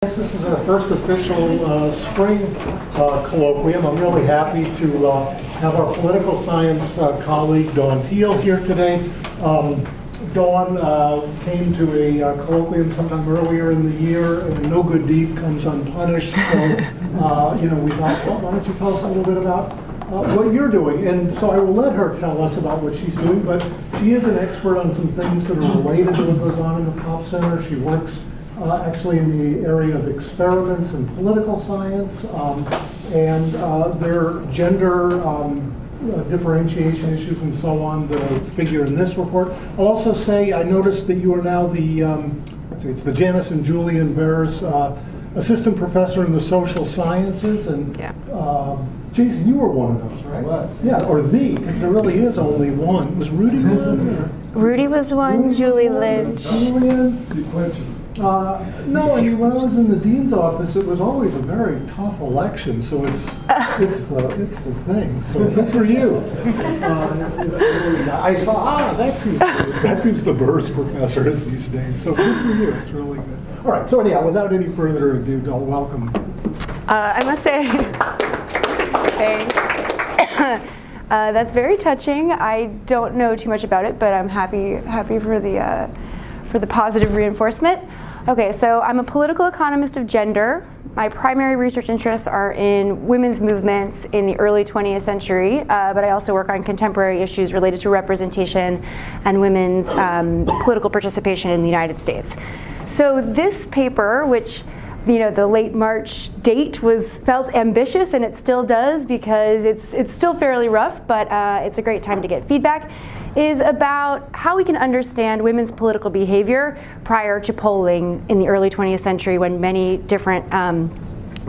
This is our first official spring colloquium. I'm really happy to have our political science colleague, Dawn Teele, here today. Dawn came to a colloquium sometime earlier in the year, and no good deed comes unpunished. So, we thought, well, why don't you tell us a little bit about what you're doing? And so I will let her tell us about what she's doing, but she is an expert on some things that are related to what goes on in the Pop Center. She works actually in the area of experiments and political science, and their gender differentiation issues and so on that figure in this report. I'll also say I noticed that you are now the, it's the Janice and Julian Bears Assistant Professor in the Social Sciences, and Jason, you were one of those, right? I was. Yeah, or because there really is only one. Was Rudy one? Rudy was one, Julie Lynch. Julian? No, I mean, when I was in the dean's office, it was always a very tough election. So it's the thing. So good for you. It's really, I saw that's who's the Burrs professor is these days. So good for you. It's really good. All right. So anyhow, without any further ado, I'll welcome. I must say, thanks. That's very touching. I don't know too much about it, but I'm happy for the positive reinforcement. Okay, so I'm a political economist of gender. My primary research interests are in women's movements in the early 20th century, but I also work on contemporary issues related to representation and women's political participation in the United States. So this paper, which the late March date felt ambitious, and it still does because it's still fairly rough, but it's a great time to get feedback, is about how we can understand women's political behavior prior to polling in the early 20th century when many different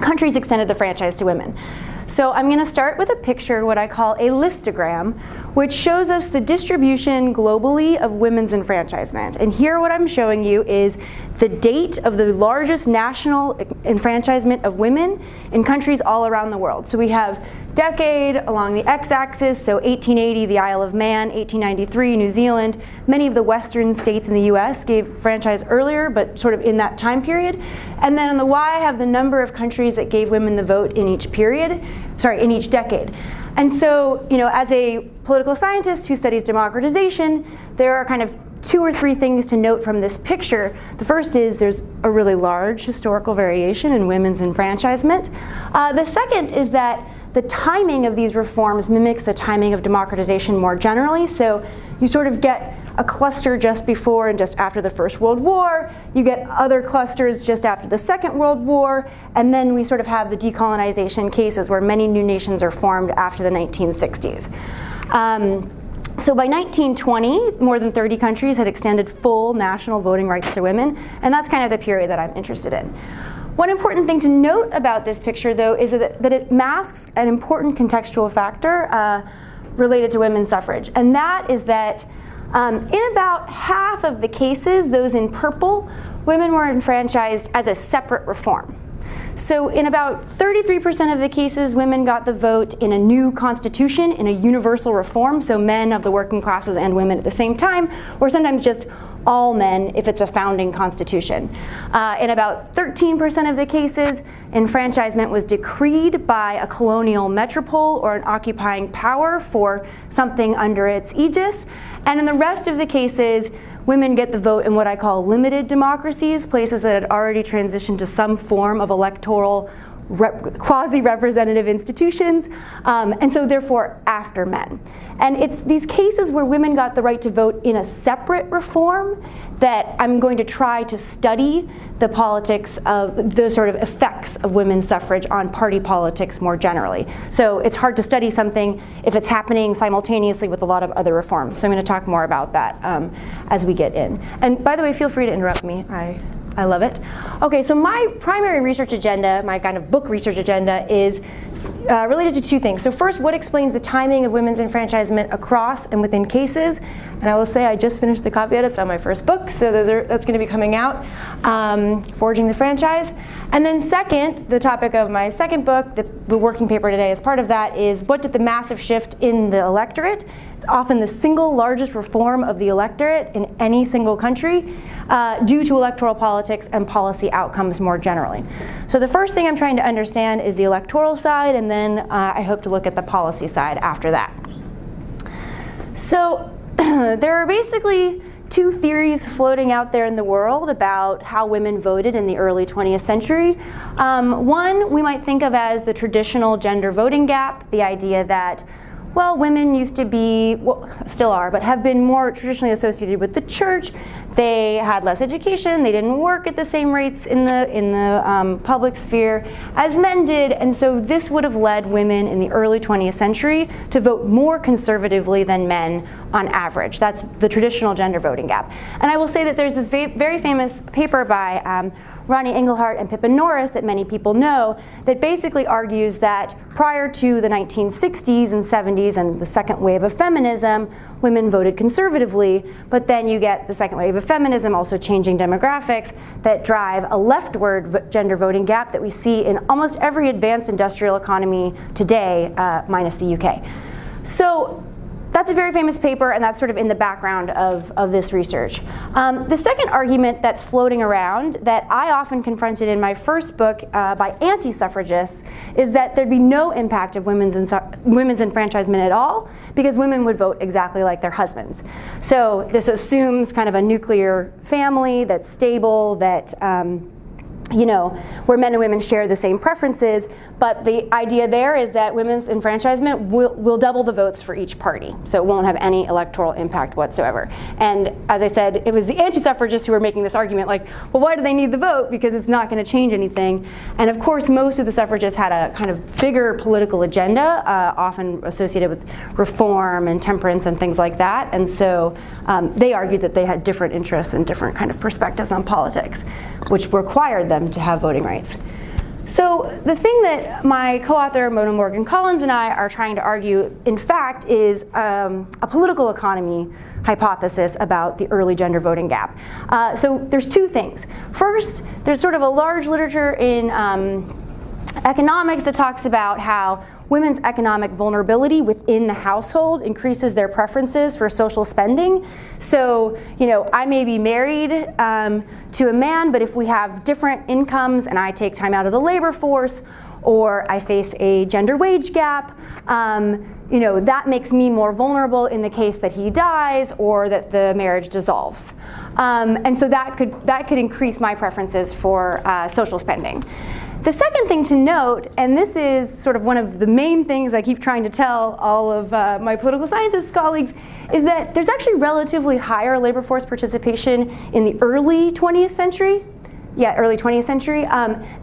countries extended the franchise to women. So I'm going to start with a picture, what I call a listogram, which shows us the distribution globally of women's enfranchisement. And here what I'm showing you is the date of the largest national enfranchisement of women in countries all around the world. So we have decade along the x-axis, so 1880, the Isle of Man, 1893, New Zealand. Many of the western states in the US gave franchise earlier, but sort of in that time period. And then on the y, I have the number of countries that gave women the vote in each in each decade. And so, as a political scientist who studies democratization, there are kind of 2 or 3 things to note from this picture. The first is there's a really large historical variation in women's enfranchisement. The second is that the timing of these reforms mimics the timing of democratization more generally. So you sort of get a cluster just before and just after the First World War. You get other clusters just after the Second World War. And then we sort of have the decolonization cases where many new nations are formed after the 1960s. So by 1920, more than 30 countries had extended full national voting rights to women. And that's kind of the period that I'm interested in. One important thing to note about this picture, though, is that it masks an important contextual factor related to women's suffrage. And that is that in about half of the cases, those in purple, women were enfranchised as a separate reform. So in about 33% of the cases, women got the vote in a new constitution, in a universal reform, so men of the working classes and women at the same time, or sometimes just all men if it's a founding constitution. In about 13% of the cases, enfranchisement was decreed by a colonial metropole or an occupying power for something under its aegis. And in the rest of the cases, women get the vote in what I call limited democracies, places that had already transitioned to some form of electoral quasi-representative institutions, and so therefore after men. And it's these cases where women got the right to vote in a separate reform that I'm going to try to study the politics of the sort of effects of women's suffrage on party politics more generally. So it's hard to study something if it's happening simultaneously with a lot of other reforms. So I'm going to talk more about that as we get in. And by the way, feel free to interrupt me. I love it. Okay, so my primary research agenda, my kind of book research agenda, is related to two things. So first, what explains the timing of women's enfranchisement across and within cases? And I will say I just finished the copy edits on my first book, so that's going to be coming out, Forging the Franchise. And then second, the topic of my second book, the working paper today as part of that, is what did the massive shift in the electorate, it's often the single largest reform of the electorate in any single country, due to electoral politics and policy outcomes more generally. So the first thing I'm trying to understand is the electoral side, and then I hope to look at the policy side after that. So there are basically two theories floating out there in the world about how women voted in the early 20th century. One we might think of as the traditional gender voting gap, the idea that, well, women used to be, well, still are, but have been more traditionally associated with the church. They had less education. They didn't work at the same rates in the public sphere as men did, and so this would have led women in the early 20th century to vote more conservatively than men on average. That's the traditional gender voting gap. And I will say that there's this very famous paper by Ronnie Engelhardt and Pippa Norris that many people know that basically argues that prior to the 1960s and 70s and the second wave of feminism, women voted conservatively, but then you get the second wave of feminism also changing demographics that drive a leftward gender voting gap that we see in almost every advanced industrial economy today, minus the UK. So that's a very famous paper, and that's sort of in the background of this research. The second argument that's floating around that I often confronted in my first book by anti-suffragists is that there'd be no impact of women's enfranchisement at all because women would vote exactly like their husbands. So this assumes kind of a nuclear family that's stable, that where men and women share the same preferences, but the idea there is that women's enfranchisement will double the votes for each party, so it won't have any electoral impact whatsoever. And as I said, it was the anti-suffragists who were making this argument like, well, why do they need the vote? Because it's not going to change anything. And of course, most of the suffragists had a kind of bigger political agenda, often associated with reform and temperance and things like that. And so they argued that they had different interests and different kind of perspectives on politics, which required them to have voting rights. So the thing that my co-author Mona Morgan Collins and I are trying to argue, in fact, is a political economy hypothesis about the early gender voting gap. So there's two things. First, there's sort of a large literature in economics that talks about how women's economic vulnerability within the household increases their preferences for social spending. So, I may be married to a man, but if we have different incomes and I take time out of the labor force, or I face a gender wage gap, that makes me more vulnerable in the case that he dies or that the marriage dissolves. And so that could increase my preferences for social spending. The second thing to note, and this is sort of one of the main things I keep trying to tell all of my political scientist colleagues, is that there's actually relatively higher labor force participation in the early 20th century,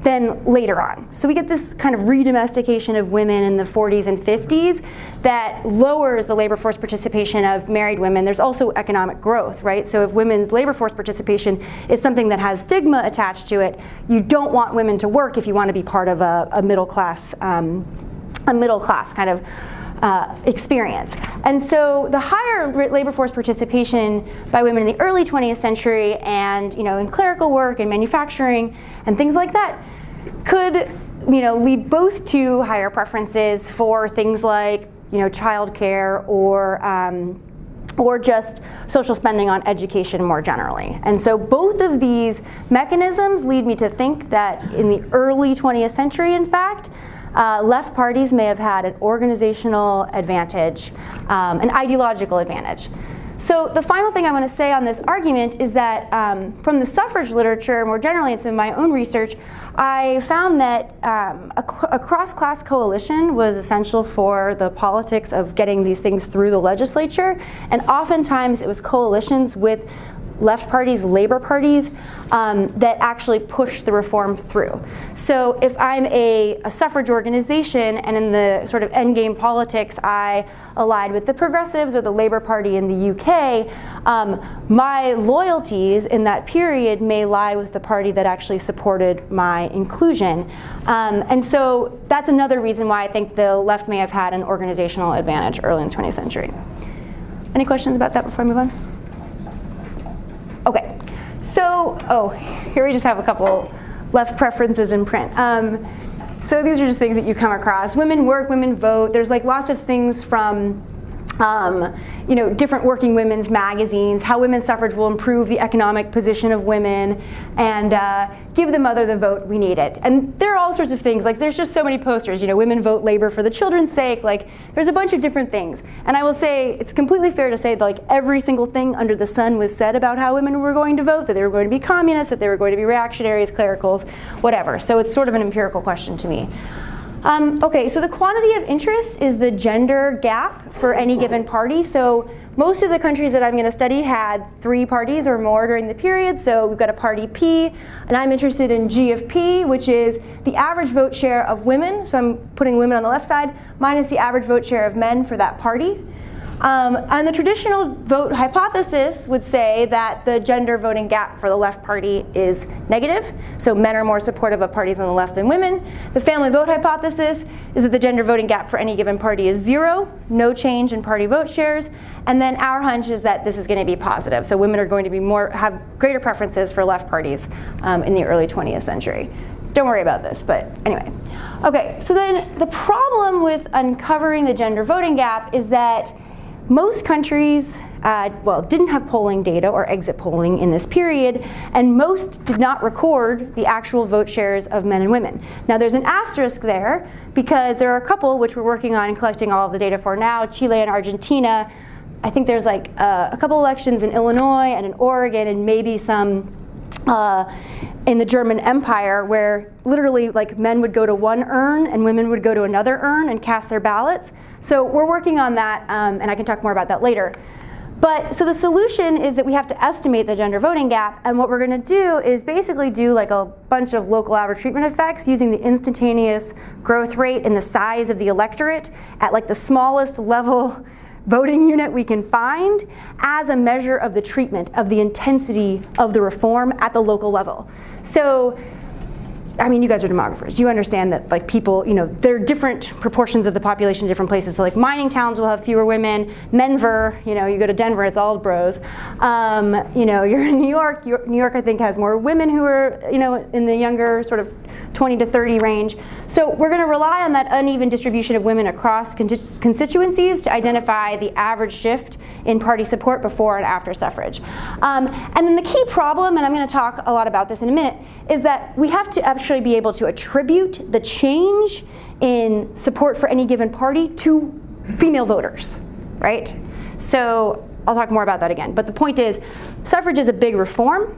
than later on. So we get this kind of redomestication of women in the 40s and 50s that lowers the labor force participation of married women. There's also economic growth, right? So if women's labor force participation is something that has stigma attached to it, you don't want women to work if you want to be part of a middle class kind of experience. And so the higher labor force participation by women in the early 20th century and in clerical work and manufacturing and things like that could lead both to higher preferences for things like childcare or just social spending on education more generally. And so both of these mechanisms lead me to think that in the early 20th century, in fact, left parties may have had an organizational advantage, an ideological advantage. So the final thing I want to say on this argument is that from the suffrage literature, more generally, and some of my own research, I found that a cross-class coalition was essential for the politics of getting these things through the legislature, and oftentimes it was coalitions with left parties, labor parties, that actually push the reform through. So if I'm a suffrage organization and in the sort of endgame politics I allied with the Progressives or the Labour Party in the UK, my loyalties in that period may lie with the party that actually supported my inclusion. And so that's another reason why I think the left may have had an organizational advantage early in the 20th century. Any questions about that before I move on? Okay, so, here we just have a couple left preferences in print. So these are just things that you come across. Women work, women vote. There's like lots of things from different working women's magazines, how women's suffrage will improve the economic position of women and give the mother the vote we need it. And there are all sorts of things, like there's just so many posters, women vote labor for the children's sake, like there's a bunch of different things. And I will say, it's completely fair to say that like every single thing under the sun was said about how women were going to vote, that they were going to be communists, that they were going to be reactionaries, clericals, whatever. So it's sort of an empirical question to me. Okay, so the quantity of interest is the gender gap for any given party. So most of the countries that I'm going to study had 3 parties or more during the period. So we've got a party P, and I'm interested in G of P, which is the average vote share of women. So I'm putting women on the left side, minus the average vote share of men for that party. And the traditional vote hypothesis would say that the gender voting gap for the left party is negative. So men are more supportive of parties on the left than women. The family vote hypothesis is that the gender voting gap for any given party is 0, no change in party vote shares. And then our hunch is that this is going to be positive. So women are going to be have greater preferences for left parties in the early 20th century. Don't worry about this, but anyway. Okay, so then the problem with uncovering the gender voting gap is that most countries, didn't have polling data or exit polling in this period, and most did not record the actual vote shares of men and women. Now there's an asterisk there, because there are a couple which we're working on and collecting all of the data for now, Chile and Argentina. I think there's like a couple elections in Illinois and in Oregon, and maybe some in the German Empire, where literally like men would go to one urn and women would go to another urn and cast their ballots. So we're working on that, and I can talk more about that later. But so the solution is that we have to estimate the gender voting gap, and what we're going to do is basically do like a bunch of local average treatment effects using the instantaneous growth rate and the size of the electorate at like the smallest level voting unit we can find as a measure of the treatment, of the intensity of the reform at the local level. So, I mean, you guys are demographers. You understand that like people, there are different proportions of the population in different places. So like mining towns will have fewer women. Menver, you go to Denver, it's all bros. You're in New York. New York, I think, has more women who are, in the younger sort of 20 to 30 range. So we're going to rely on that uneven distribution of women across constituencies to identify the average shift in party support before and after suffrage. And then the key problem, and I'm going to talk a lot about this in a minute, is that we have to actually be able to attribute the change in support for any given party to female voters, right? So I'll talk more about that again. But the point is, suffrage is a big reform.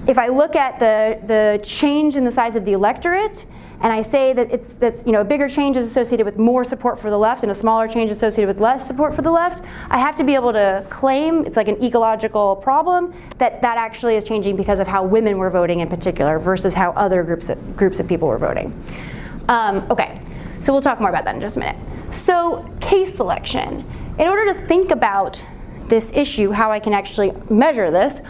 If I look at the change in the size of the electorate, and I say that a bigger change is associated with more support for the left and a smaller change associated with less support for the left, I have to be able to claim, it's like an ecological problem, that actually is changing because of how women were voting in particular versus how other groups of people were voting. Okay, so we'll talk more about that in just a minute. So case selection. In order to think about this issue, how I can actually measure this,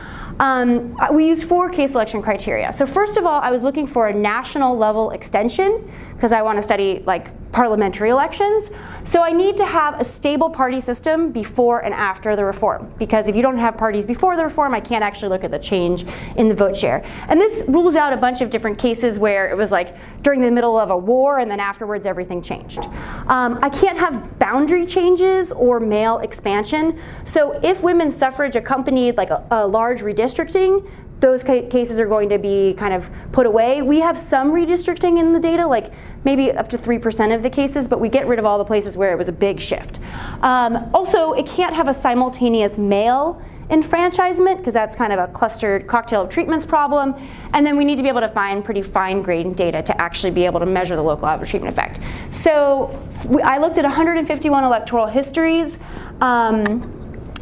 we use 4 case selection criteria. So first of all, I was looking for a national level extension because I want to study like parliamentary elections. So I need to have a stable party system before and after the reform, because if you don't have parties before the reform, I can't actually look at the change in the vote share. And this rules out a bunch of different cases where it was like during the middle of a war and then afterwards everything changed. I can't have boundary changes or male expansion. So if women's suffrage accompanied like a large redistricting, those cases are going to be kind of put away. We have some redistricting in the data, like maybe up to 3% of the cases, but we get rid of all the places where it was a big shift. Also, it can't have a simultaneous male enfranchisement, because that's kind of a clustered cocktail of treatments problem. And then we need to be able to find pretty fine-grained data to actually be able to measure the local average treatment effect. So I looked at 151 electoral histories.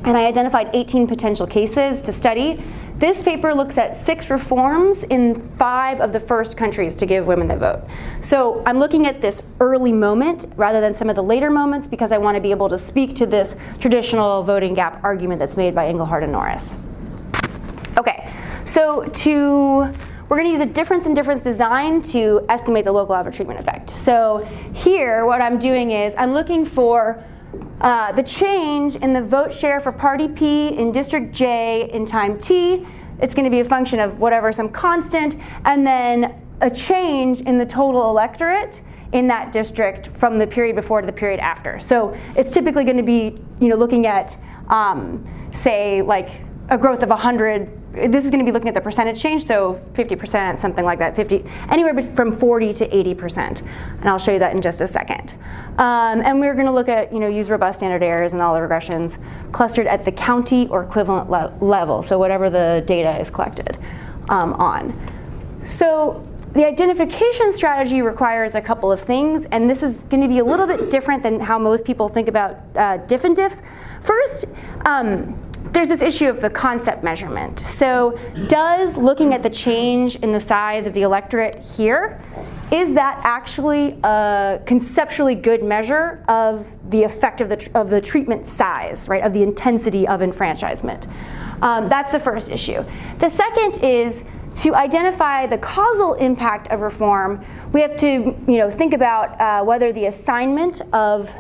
and I identified 18 potential cases to study. This paper looks at 6 reforms in 5 of the first countries to give women the vote. So I'm looking at this early moment rather than some of the later moments because I want to be able to speak to this traditional voting gap argument that's made by Engelhardt and Norris. Okay, so we're going to use a difference in difference design to estimate the local average treatment effect. So here, what I'm doing is I'm looking for the change in the vote share for Party P in District J in time t. It's going to be a function of whatever, some constant, and then a change in the total electorate in that district from the period before to the period after. So it's typically going to be, looking at, say, like a growth of 100. This is going to be looking at the percentage change, so 50%, something like that, anywhere from 40 to 80%. And I'll show you that in just a second. And we're going to look at, use robust standard errors and all the regressions clustered at the county or equivalent level, so whatever the data is collected on. So the identification strategy requires a couple of things, and this is going to be a little bit different than how most people think about diff and diffs. First, there's this issue of the concept measurement. So does looking at the change in the size of the electorate here, is that actually a conceptually good measure of the effect of the treatment size, right, of the intensity of enfranchisement? That's the first issue. The second is to identify the causal impact of reform. We have to think about whether the assignment of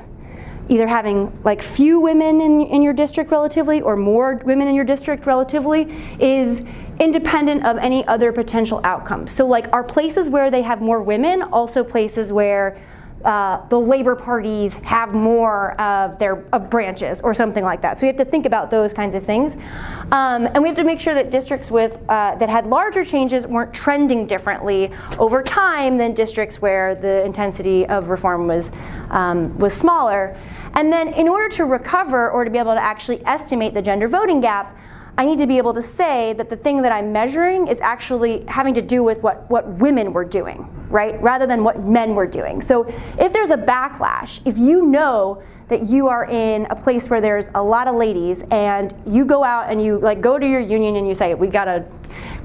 either having like few women in your district relatively or more women in your district relatively is independent of any other potential outcomes. So like are places where they have more women also places where the labor parties have more of their branches or something like that. So we have to think about those kinds of things. And we have to make sure that districts with that had larger changes weren't trending differently over time than districts where the intensity of reform was smaller. And then in order to recover or to be able to actually estimate the gender voting gap, I need to be able to say that the thing that I'm measuring is actually having to do with what women were doing, right? Rather than what men were doing. So if there's a backlash, if you know that you are in a place where there's a lot of ladies and you go out and you like go to your union and you say, we gotta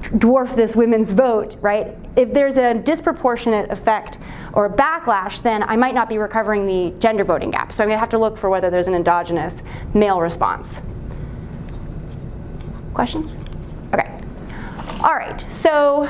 dwarf this women's vote, right? If there's a disproportionate effect or a backlash, then I might not be recovering the gender voting gap. So I'm gonna have to look for whether there's an endogenous male response. Questions? Okay. All right, so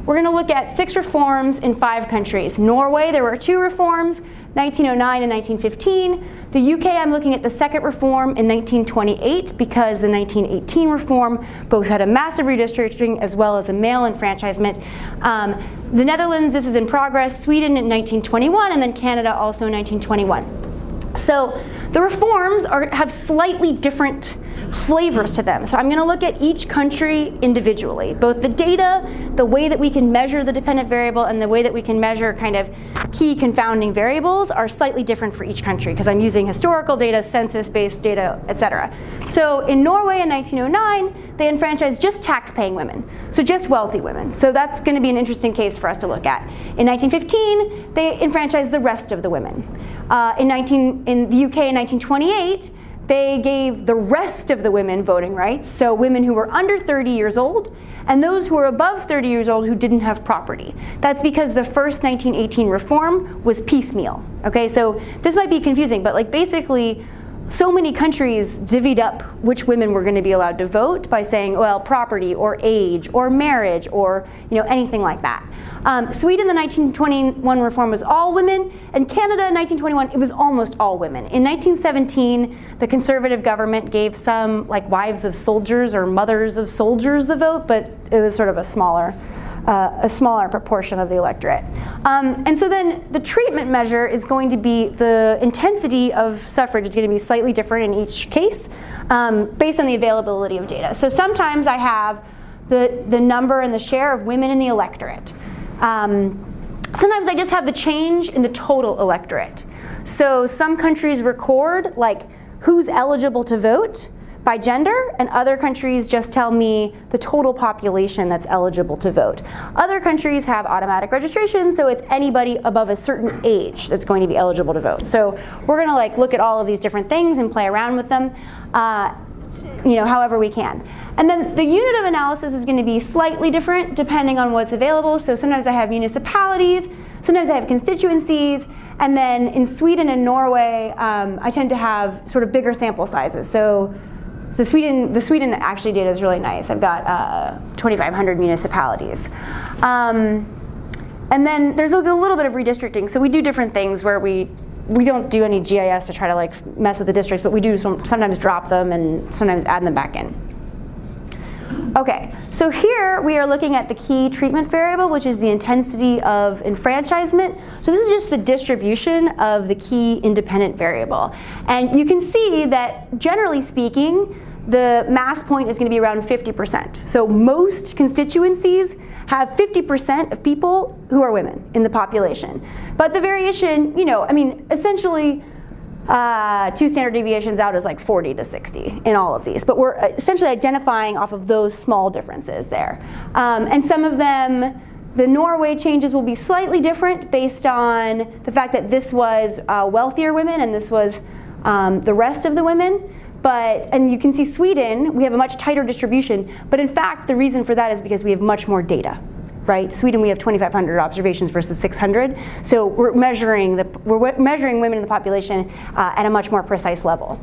we're going to look at 6 reforms in 5 countries. Norway, there were 2 reforms, 1909 and 1915. The UK, I'm looking at the 2nd reform in 1928 because the 1918 reform both had a massive redistricting as well as a male enfranchisement. The Netherlands, this is in progress, Sweden in 1921, and then Canada also in 1921. So the reforms have slightly different flavors to them. So I'm going to look at each country individually. Both the data, the way that we can measure the dependent variable, and the way that we can measure kind of key confounding variables are slightly different for each country because I'm using historical data, census-based data, etc. So in Norway in 1909, they enfranchised just tax-paying women, so just wealthy women. So that's going to be an interesting case for us to look at. In 1915, they enfranchised the rest of the women. In the UK in 1928, they gave the rest of the women voting rights, so women who were under 30 years old and those who were above 30 years old who didn't have property. That's because the first 1918 reform was piecemeal. Okay, so this might be confusing, but like basically so many countries divvied up which women were going to be allowed to vote by saying, well, property or age or marriage or anything like that. Sweden, the 1921 reform was all women, and Canada in 1921, it was almost all women. In 1917, the conservative government gave some like wives of soldiers or mothers of soldiers the vote, but it was sort of a smaller proportion of the electorate. And so then the treatment measure is going to be the intensity of suffrage is going to be slightly different in each case based on the availability of data. So sometimes I have the number and the share of women in the electorate. Sometimes I just have the change in the total electorate. So some countries record like who's eligible to vote by gender, and other countries just tell me the total population that's eligible to vote. Other countries have automatic registration, so it's anybody above a certain age that's going to be eligible to vote. So we're gonna like look at all of these different things and play around with them. however we can. And then the unit of analysis is going to be slightly different depending on what's available. So sometimes I have municipalities, sometimes I have constituencies, and then in Sweden and Norway, I tend to have sort of bigger sample sizes. So the Sweden actually data is really nice. I've got 2,500 municipalities. And then there's a little bit of redistricting. So we do different things where we don't do any GIS to try to like mess with the districts, but we do sometimes drop them and sometimes add them back in. Okay, so here we are looking at the key treatment variable, which is the intensity of enfranchisement. So this is just the distribution of the key independent variable. And you can see that generally speaking, the mass point is going to be around 50%. So most constituencies have 50% of people who are women in the population. But the variation, essentially 2 standard deviations out is like 40 to 60 in all of these. But we're essentially identifying off of those small differences there. And some of them, the Norway changes will be slightly different based on the fact that this was wealthier women and this was the rest of the women. And you can see Sweden, we have a much tighter distribution, but in fact the reason for that is because we have much more data, right? Sweden, we have 2,500 observations versus 600, so we're measuring women in the population at a much more precise level.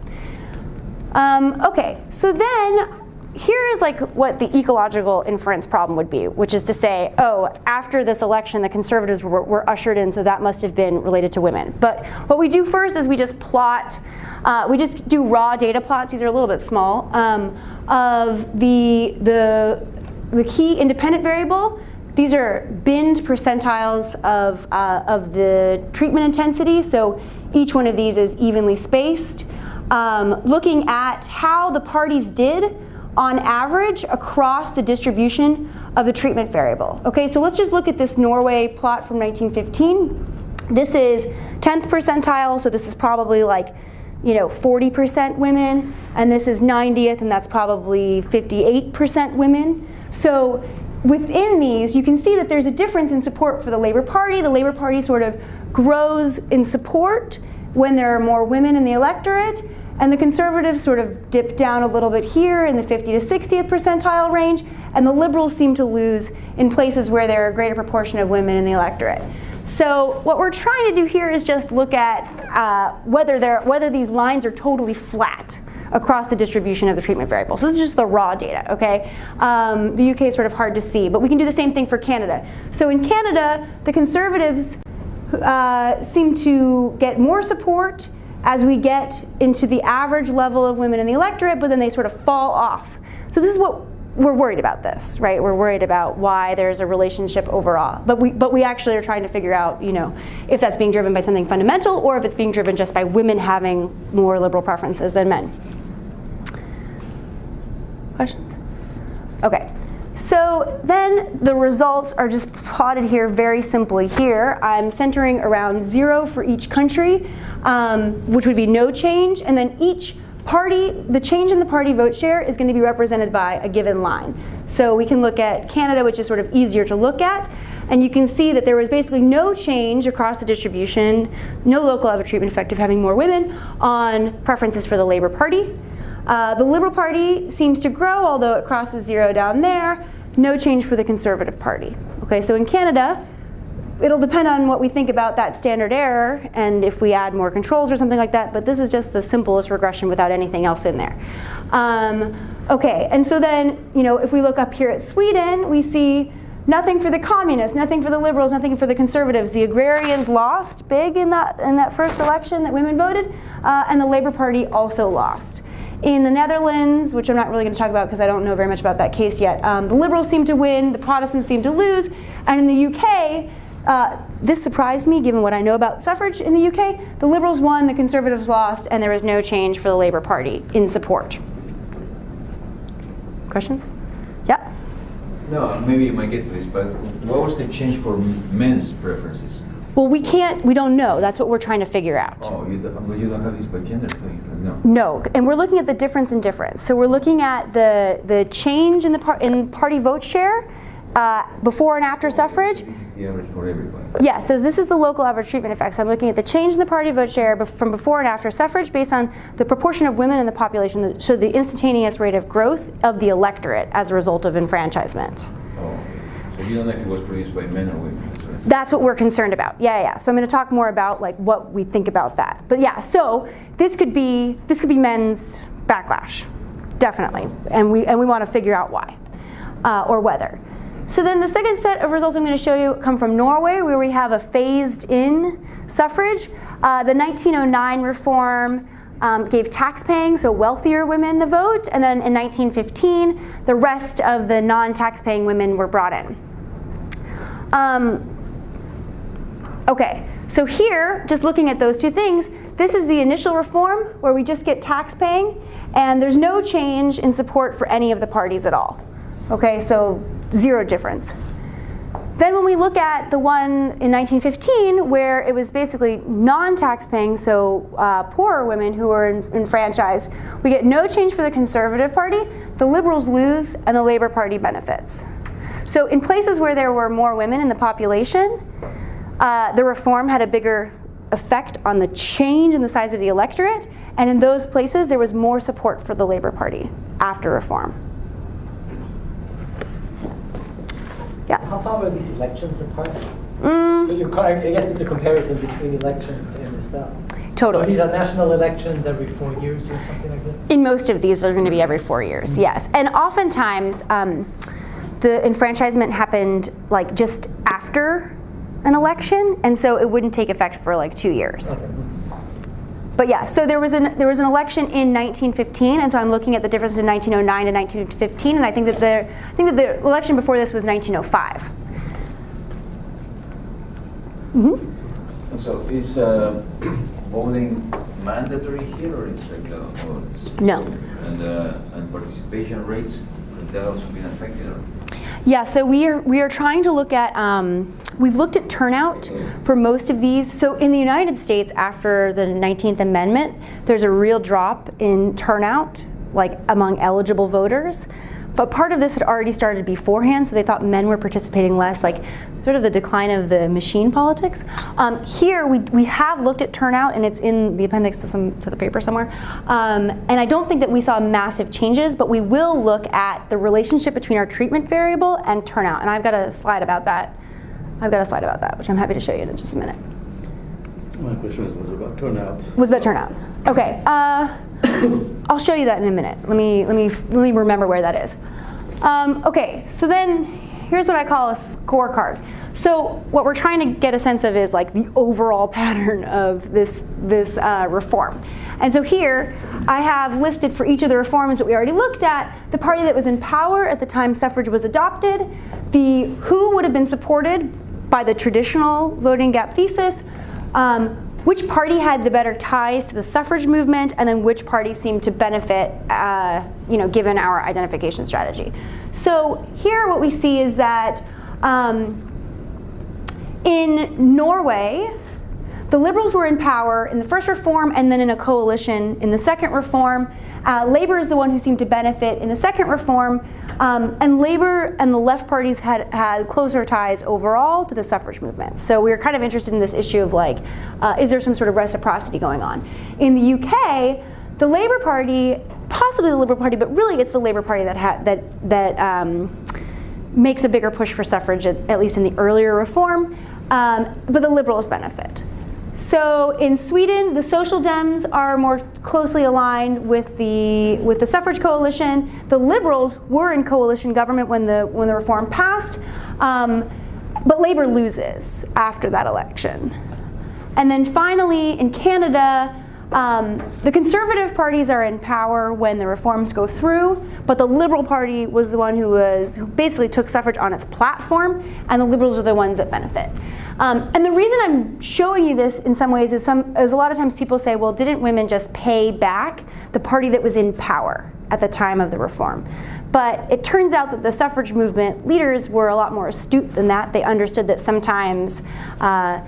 Okay, so then here is like what the ecological inference problem would be, which is to say, after this election, the conservatives were ushered in, so that must have been related to women. But what we do first is we just plot, we just do raw data plots, these are a little bit small, of the key independent variable. These are binned percentiles of the treatment intensity, so each one of these is evenly spaced. Looking at how the parties did on average across the distribution of the treatment variable. Okay, so let's just look at this Norway plot from 1915. This is 10th percentile, so this is probably like 40% women, and this is 90th, and that's probably 58% women. So within these, you can see that there's a difference in support for the Labour Party. The Labour Party sort of grows in support when there are more women in the electorate, and the Conservatives sort of dip down a little bit here in the 50 to 60th percentile range, and the Liberals seem to lose in places where there are a greater proportion of women in the electorate. So what we're trying to do here is just look at whether these lines are totally flat across the distribution of the treatment variable. So this is just the raw data, okay? The UK is sort of hard to see, but we can do the same thing for Canada. So in Canada, the Conservatives seem to get more support as we get into the average level of women in the electorate, but then they sort of fall off. So this is what we're worried about this, right? We're worried about why there's a relationship overall. But we actually are trying to figure out, if that's being driven by something fundamental or if it's being driven just by women having more liberal preferences than men. Questions? Okay. So then the results are just plotted here very simply here. I'm centering around 0 for each country, which would be no change, and then each party, the change in the party vote share is going to be represented by a given line. So we can look at Canada, which is sort of easier to look at, and you can see that there was basically no change across the distribution, no local average treatment effect of having more women on preferences for the Labour Party. The Liberal Party seems to grow, although it crosses 0 down there. No change for the Conservative Party. Okay, so in Canada, it'll depend on what we think about that standard error and if we add more controls or something like that, but this is just the simplest regression without anything else in there. Okay, and so then, if we look up here at Sweden, we see nothing for the communists, nothing for the liberals, nothing for the conservatives. The agrarians lost big in that first election that women voted, and the Labour Party also lost. In the Netherlands, which I'm not really going to talk about because I don't know very much about that case yet, the Liberals seem to win, the Protestants seem to lose, and in the UK, this surprised me given what I know about suffrage in the UK, the Liberals won, the Conservatives lost, and there was no change for the Labour Party in support. Questions? Yeah? No, maybe you might get to this, but what was the change for men's preferences? Well, we don't know. That's what we're trying to figure out. Oh, you don't have this by gender thing? No. No, and we're looking at the difference in difference. So we're looking at the change in party vote share before and after suffrage. This is the average for everybody. Yeah, so this is the local average treatment effect. So I'm looking at the change in the party vote share from before and after suffrage based on the proportion of women in the population, so the instantaneous rate of growth of the electorate as a result of enfranchisement. Oh, so you don't know if it was produced by men or women. That's what we're concerned about. Yeah. So I'm going to talk more about like what we think about that. But yeah, so this could be men's backlash, definitely, and we want to figure out why or whether. So then the second set of results I'm going to show you come from Norway, where we have a phased-in suffrage. The 1909 reform gave tax-paying, so wealthier women the vote, and then in 1915, the rest of the non-tax-paying women were brought in. Okay, so here, just looking at those two things, this is the initial reform where we just get tax-paying, and there's no change in support for any of the parties at all. Okay, so zero difference. Then when we look at the one in 1915 where it was basically non-tax-paying, so poorer women who were enfranchised, we get no change for the Conservative Party, the Liberals lose, and the Labour Party benefits. So in places where there were more women in the population, the reform had a bigger effect on the change in the size of the electorate, and in those places there was more support for the Labour Party after reform. Yeah. How far are these elections apart? So I guess it's a comparison between elections and the stuff. Totally. So these are national elections every 4 years or something like that? In most of these, they're going to be every 4 years, yes. And oftentimes, the enfranchisement happened like just after an election, and so it wouldn't take effect for like 2 years. Okay. But yeah, so there was an election in 1915, and so I'm looking at the difference in 1909 and 1915, and I think that the election before this was 1905. Mm-hmm. So is voting mandatory here, or it's like No. And participation rates, have that also been affected? Or? Yeah, so we are trying to look at, we've looked at turnout for most of these. So in the United States, after the 19th Amendment, there's a real drop in turnout, like among eligible voters. But part of this had already started beforehand, so they thought men were participating less, like sort of the decline of the machine politics. Here, we have looked at turnout, and it's in the appendix to the paper somewhere. And I don't think that we saw massive changes, but we will look at the relationship between our treatment variable and turnout. And I've got a slide about that. Which I'm happy to show you in just a minute. My question was about turnout. Was about turnout. Okay. I'll show you that in a minute. Let me remember where that is. Okay, so then here's what I call a scorecard. So what we're trying to get a sense of is like the overall pattern of this reform. And so here I have listed for each of the reforms that we already looked at, the party that was in power at the time suffrage was adopted, who would have been supported by the traditional voting gap thesis, which party had the better ties to the suffrage movement, and then which party seemed to benefit, given our identification strategy. So here what we see is that in Norway, the Liberals were in power in the first reform and then in a coalition in the second reform. Labour is the one who seemed to benefit in the second reform, and Labour and the left parties had closer ties overall to the suffrage movement. So we were kind of interested in this issue of like, is there some sort of reciprocity going on? In the UK, the Labour Party, possibly the Liberal Party, but really it's the Labour Party that makes a bigger push for suffrage, at least in the earlier reform, but the Liberals benefit. So in Sweden, the Social Dems are more closely aligned with the suffrage coalition. The Liberals were in coalition government when the reform passed, but Labour loses after that election. And then finally, in Canada, the Conservative parties are in power when the reforms go through, but the Liberal Party was the one who basically took suffrage on its platform, and the Liberals are the ones that benefit. And the reason I'm showing you this in some ways is a lot of times people say, well, didn't women just pay back the party that was in power at the time of the reform? But it turns out that the suffrage movement leaders were a lot more astute than that. They understood that sometimes a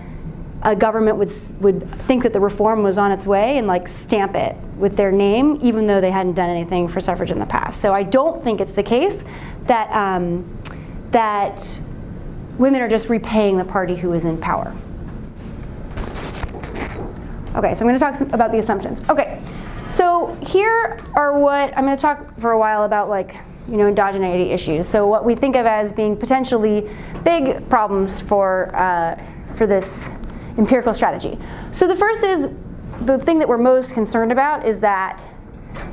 government would think that the reform was on its way and like stamp it with their name, even though they hadn't done anything for suffrage in the past. So I don't think it's the case that that women are just repaying the party who is in power. Okay, so I'm going to talk about the assumptions. Okay, so here are what I'm going to talk for a while about, like, endogeneity issues. So what we think of as being potentially big problems for this empirical strategy. So the first is, the thing that we're most concerned about is that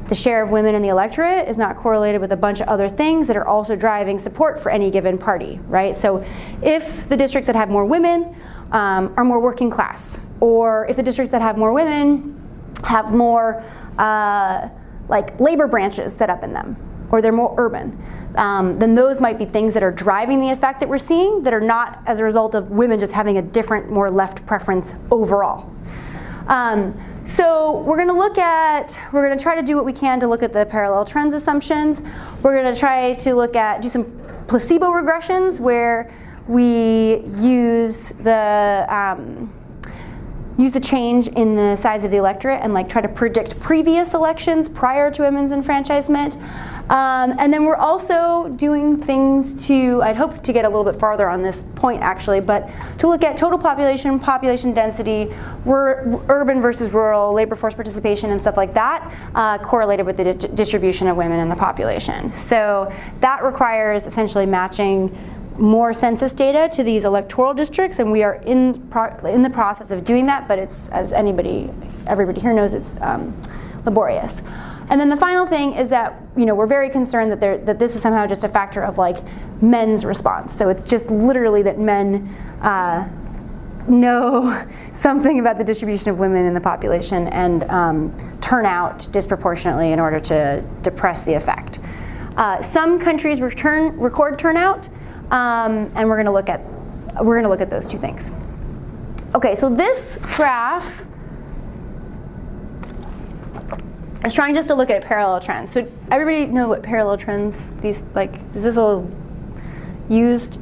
the share of women in the electorate is not correlated with a bunch of other things that are also driving support for any given party, right? So if the districts that have more women are more working class, or if the districts that have more women have more like labor branches set up in them, or they're more urban, then those might be things that are driving the effect that we're seeing that are not as a result of women just having a different, more left preference overall. So we're going to try to do what we can to look at the parallel trends assumptions. We're going to try to do some placebo regressions where we use the change in the size of the electorate and try to predict previous elections prior to women's enfranchisement. And then we're also doing things I'd hope to get a little bit farther on this point actually, but to look at total population, population density, urban versus rural, labor force participation and stuff like that, correlated with the distribution of women in the population. So that requires essentially matching more census data to these electoral districts, and we are in the process of doing that, but it's, as everybody here knows, it's laborious. And then the final thing is that we're very concerned that this is somehow just a factor of men's response. So it's just literally that men know something about the distribution of women in the population and turn out disproportionately in order to depress the effect. Some countries record turnout, and we're going to look at those two things. Okay, so this graph is trying just to look at parallel trends. So everybody know what parallel trends, is this a little used?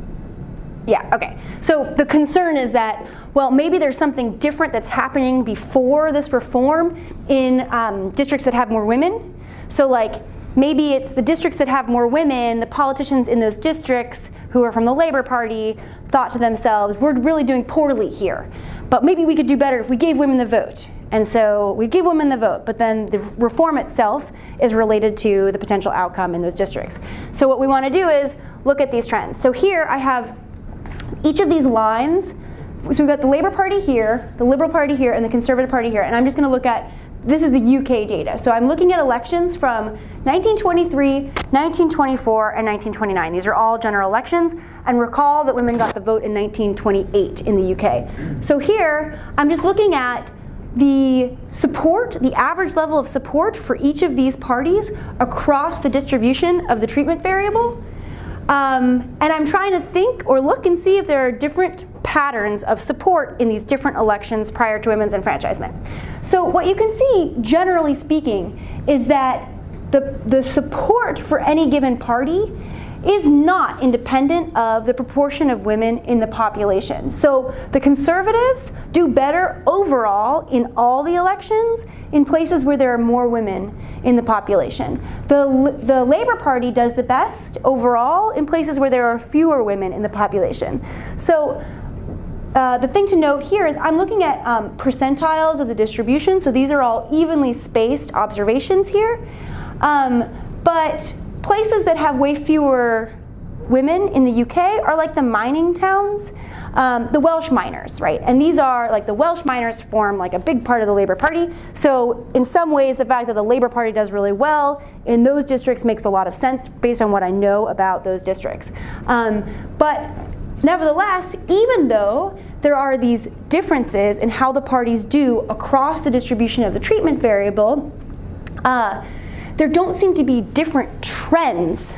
Yeah, okay. So the concern is that, well, maybe there's something different that's happening before this reform in districts that have more women. So maybe it's the districts that have more women, the politicians in those districts who are from the Labor Party thought to themselves, we're really doing poorly here, but maybe we could do better if we gave women the vote. And so we give women the vote, but then the reform itself is related to the potential outcome in those districts. So what we want to do is look at these trends. So here I have each of these lines. So we've got the Labour Party here, the Liberal Party here, and the Conservative Party here. And I'm just going to look at, this is the UK data. So I'm looking at elections from 1923, 1924, and 1929. These are all general elections. And recall that women got the vote in 1928 in the UK. So here, I'm just looking at the support, the average level of support for each of these parties across the distribution of the treatment variable. And I'm trying to think or look and see if there are different patterns of support in these different elections prior to women's enfranchisement. So what you can see, generally speaking, is that the support for any given party is not independent of the proportion of women in the population. So the Conservatives do better overall in all the elections in places where there are more women in the population. The Labour Party does the best overall in places where there are fewer women in the population. So the thing to note here is I'm looking at percentiles of the distribution. So these are all evenly spaced observations here. But places that have way fewer women in the UK are like the mining towns, the Welsh miners, right? And these are the Welsh miners form a big part of the Labour Party. So in some ways, the fact that the Labour Party does really well in those districts makes a lot of sense based on what I know about those districts. But nevertheless, even though there are these differences in how the parties do across the distribution of the treatment variable, there don't seem to be different trends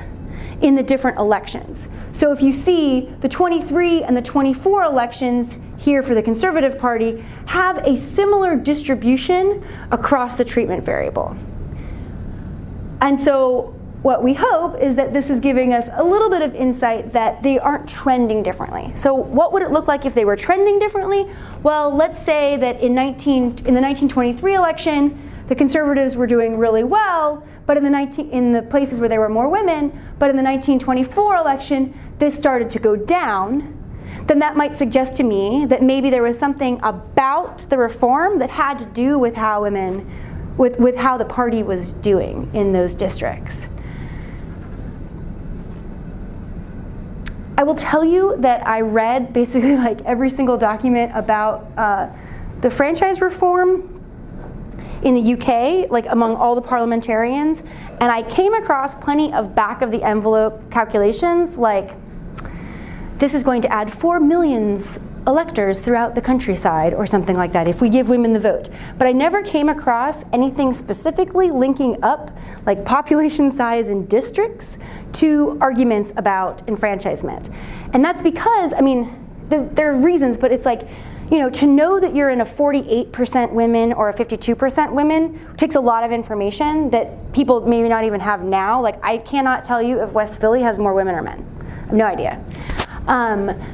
in the different elections. So if you see the 23 and the 24 elections here for the Conservative Party have a similar distribution across the treatment variable. And so what we hope is that this is giving us a little bit of insight that they aren't trending differently. So what would it look like if they were trending differently? Well, let's say that in the 1923 election, the Conservatives were doing really well, but in the places where there were more women, but in the 1924 election, this started to go down, then that might suggest to me that maybe there was something about the reform that had to do with how women, with how the party was doing in those districts. I will tell you that I read basically like every single document about the franchise reform in the UK, like among all the parliamentarians, and I came across plenty of back of the envelope calculations like, this is going to add 4 million electors throughout the countryside or something like that if we give women the vote. But I never came across anything specifically linking up like population size in districts to arguments about enfranchisement. And that's because, I mean, there are reasons, but it's like, you know, to know that you're in a 48% women or a 52% women takes a lot of information that people maybe not even have now. Like, I cannot tell you if West Philly has more women or men. I have no idea.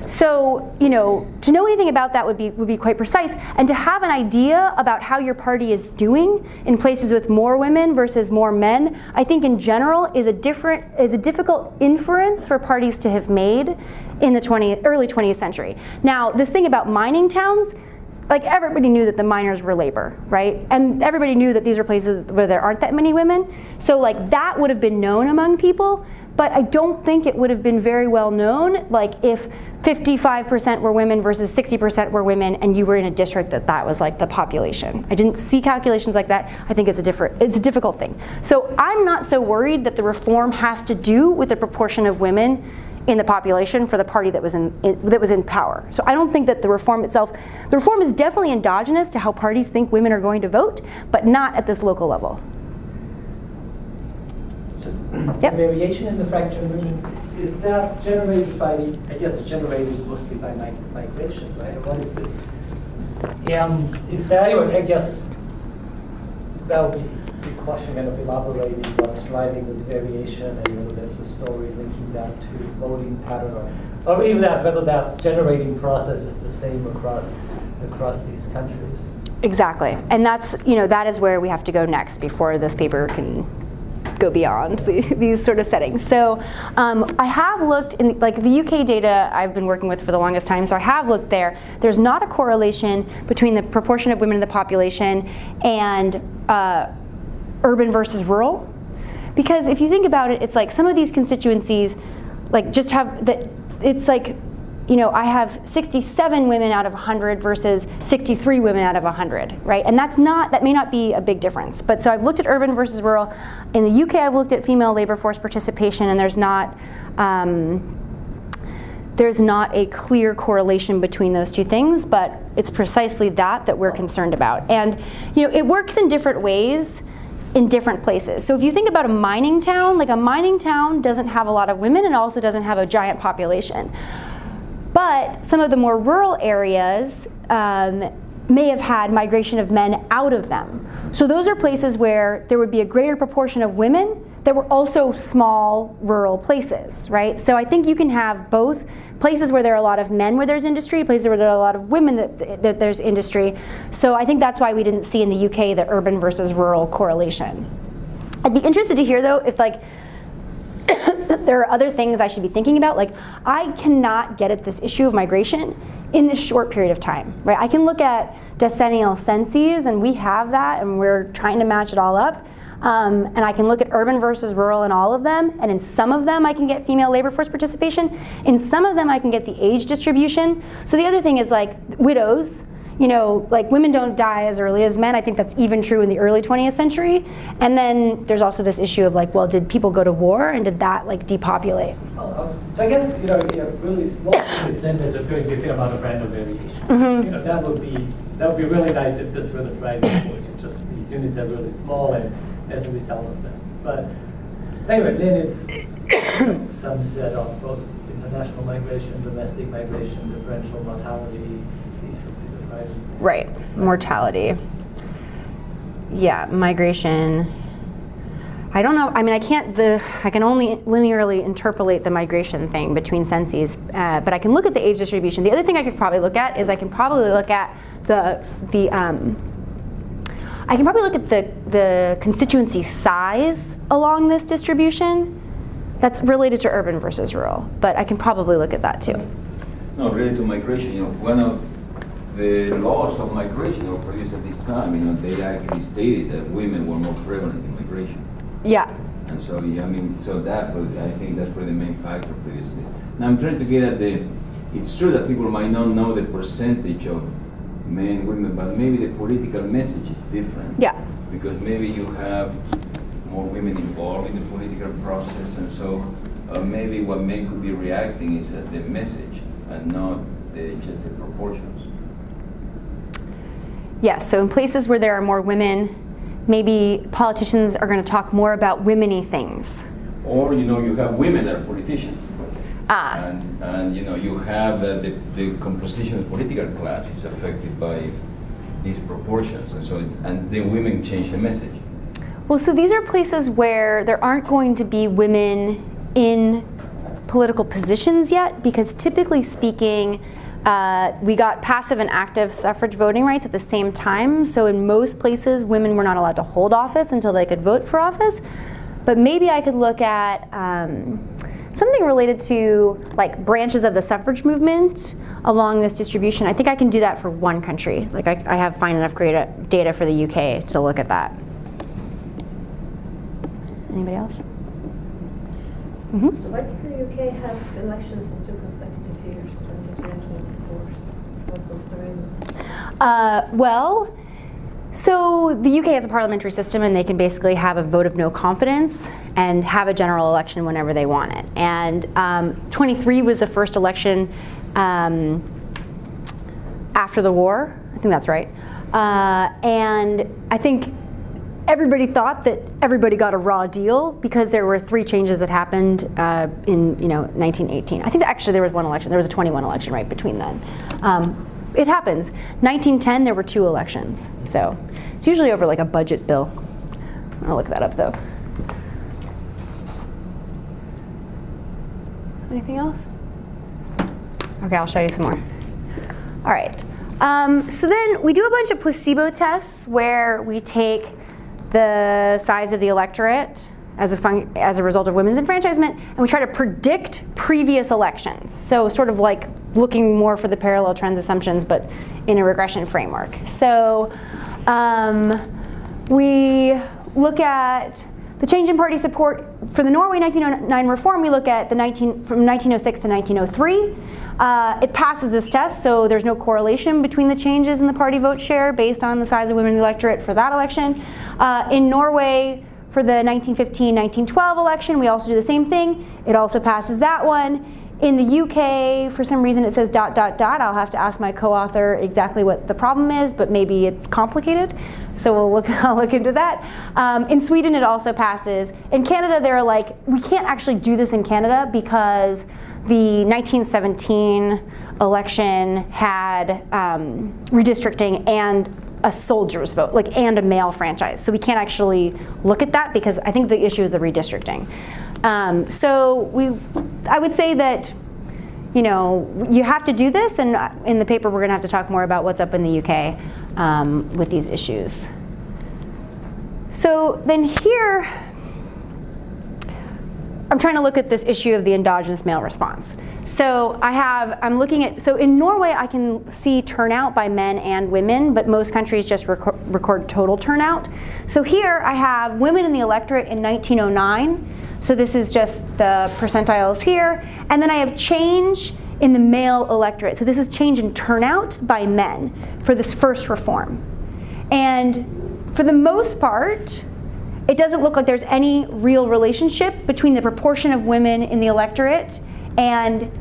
So, you know, to know anything about that would be quite precise, and to have an idea about how your party is doing in places with more women versus more men, I think in general is a difficult inference for parties to have made in the early 20th century. Now, this thing about mining towns, like everybody knew that the miners were labor, right? And everybody knew that these are places where there aren't that many women. So like that would have been known among people. But I don't think it would have been very well known, like if 55% were women versus 60% were women, and you were in a district that was like the population. I didn't see calculations like that. I think it's a difficult thing. So I'm not so worried that the reform has to do with the proportion of women in the population for the party that was in power. So I don't think that the reform itself, the reform is definitely endogenous to how parties think women are going to vote, but not at this local level. The variation in the fracture, is that generated by, I guess it's generated mostly by migration, right? What is the, is that, anyway, I guess that would be the question, kind of elaborating what's driving this variation, and whether there's a story linking that to voting pattern, or even that, whether that generating process is the same across these countries. Exactly, and that's, you know, that is where we have to go next before this paper can go beyond these sort of settings. So I have looked in like the UK data I've been working with for the longest time, so I have looked there. There's not a correlation between the proportion of women in the population and urban versus rural. Because if you think about it, it's like some of these constituencies like just have that, it's like, you know, I have 67 women out of 100 versus 63 women out of 100, right? And that may not be a big difference. But so I've looked at urban versus rural. In the UK, I've looked at female labor force participation, and there's not a clear correlation between those two things, but it's precisely that we're concerned about. And, you know, it works in different ways in different places. So if you think about a mining town, like a mining town doesn't have a lot of women and also doesn't have a giant population. But some of the more rural areas may have had migration of men out of them. So those are places where there would be a greater proportion of women that were also small rural places, right? So I think you can have both places where there are a lot of men where there's industry, places where there are a lot of women that there's industry. So I think that's why we didn't see in the UK the urban versus rural correlation. I'd be interested to hear though if like, there are other things I should be thinking about. Like, I cannot get at this issue of migration in this short period of time, right? I can look at decennial censuses, and we have that, and we're trying to match it all up. And I can look at urban versus rural in all of them, and in some of them I can get female labor force participation. In some of them I can get the age distribution. So the other thing is like widows. You know, like women don't die as early as men. I think that's even true in the early 20th century. And then there's also this issue of like, well, did people go to war and did that like depopulate? So I guess, you know, if you have really small units, then there's a very good amount of random variation. Mm-hmm. You know, that would be really nice if this were the driving force. Just these units are really small, and as a result of that. But anyway, then it's some set of both international migration, domestic migration, differential mortality. Right, mortality. Yeah, migration. I don't know, I mean, I can only linearly interpolate the migration thing between censuses, but I can look at the age distribution. The other thing I could probably look at is I can probably look at I can probably look at the constituency size along this distribution. That's related to urban versus rural, but I can probably look at that too. No, related to migration, one of the laws of migration were produced at this time, they actually stated that women were more prevalent in migration. Yeah. And so, so that, I think that's probably the main factor previously. Now I'm trying to get at it's true that people might not know the percentage of men, women, but maybe the political message is different. Yeah. Because maybe you have more women involved in the political process, and so maybe what men could be reacting is at the message and not just the proportions. Yes, so in places where there are more women, maybe politicians are going to talk more about women-y things. Or, you have women that are politicians. Ah. And you have the composition of the political class is affected by these proportions, and the women change the message. Well, so these are places where there aren't going to be women in political positions yet, because typically speaking, we got passive and active suffrage voting rights at the same time. So in most places, women were not allowed to hold office until they could vote for office. But maybe I could look at something related to like branches of the suffrage movement along this distribution. I think I can do that for one country. Like I have fine enough data for the UK to look at that. Anybody else? Mm-hmm. So why did the UK have elections in 2 consecutive years, 23 and 24? What was the reason? Well, so the UK has a parliamentary system, and they can basically have a vote of no confidence and have a general election whenever they want it. And 23 was the first election after the war. I think that's right. And I think everybody thought that everybody got a raw deal because there were 3 changes that happened in 1918. I think that actually there was one election. There was a 21 election right between then. It happens. 1910 there were 2 elections. So it's usually over like a budget bill. I'll look that up though. Anything else? Okay, I'll show you some more. All right. So then we do a bunch of placebo tests where we take the size of the electorate as a result of women's enfranchisement, and we try to predict previous elections. So sort of like looking more for the parallel trends assumptions, but in a regression framework. So we look at the change in party support for the Norway 1909 reform. We look at from 1906 to 1903. It passes this test, so there's no correlation between the changes in the party vote share based on the size of women in the electorate for that election. In Norway, for the 1915-1912 election, we also do the same thing. It also passes that one. In the UK, for some reason it says ... I'll have to ask my co-author exactly what the problem is, but maybe it's complicated. So I'll look into that. In Sweden, it also passes. In Canada, they're like, we can't actually do this in Canada because the 1917 election had redistricting and a soldier's vote, and a male franchise. So we can't actually look at that because I think the issue is the redistricting. I would say that, you have to do this, and in the paper we're going to have to talk more about what's up in the UK with these issues. So then here, I'm trying to look at this issue of the endogenous male response. So I'm looking at, so in Norway I can see turnout by men and women, but most countries just record total turnout. So here I have women in the electorate in 1909. So this is just the percentiles here. And then I have change in the male electorate. So this is change in turnout by men for this first reform. And for the most part, it doesn't look like there's any real relationship between the proportion of women in the electorate and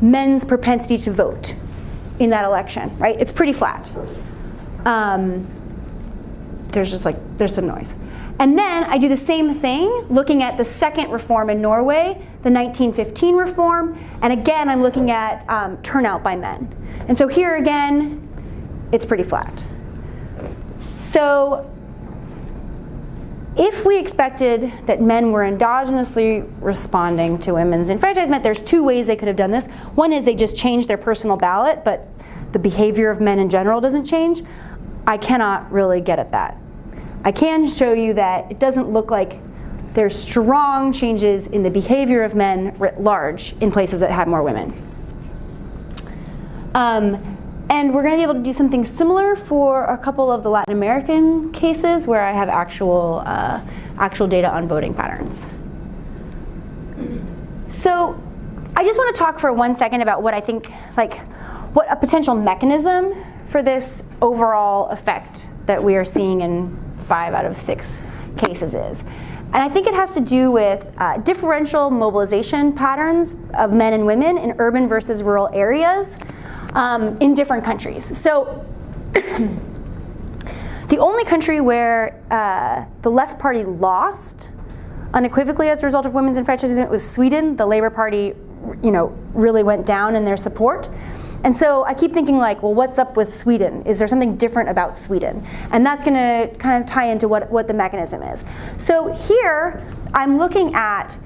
men's propensity to vote in that election, right? It's pretty flat. There's some noise. And then I do the same thing looking at the second reform in Norway, the 1915 reform, and again I'm looking at turnout by men. And so here again, it's pretty flat. So if we expected that men were endogenously responding to women's enfranchisement, there's 2 ways they could have done this. One is they just changed their personal ballot, but the behavior of men in general doesn't change. I cannot really get at that. I can show you that it doesn't look like there's strong changes in the behavior of men writ large in places that have more women. And we're going to be able to do something similar for a couple of the Latin American cases where I have actual data on voting patterns. So I just want to talk for 1 second about what I think, what a potential mechanism for this overall effect that we are seeing in 5 out of 6 cases is. And I think it has to do with differential mobilization patterns of men and women in urban versus rural areas in different countries. So the only country where the left party lost unequivocally as a result of women's enfranchisement was Sweden. The Labour Party, really went down in their support. And so I keep thinking well, what's up with Sweden? Is there something different about Sweden? And that's going to kind of tie into what the mechanism is. So here I'm looking at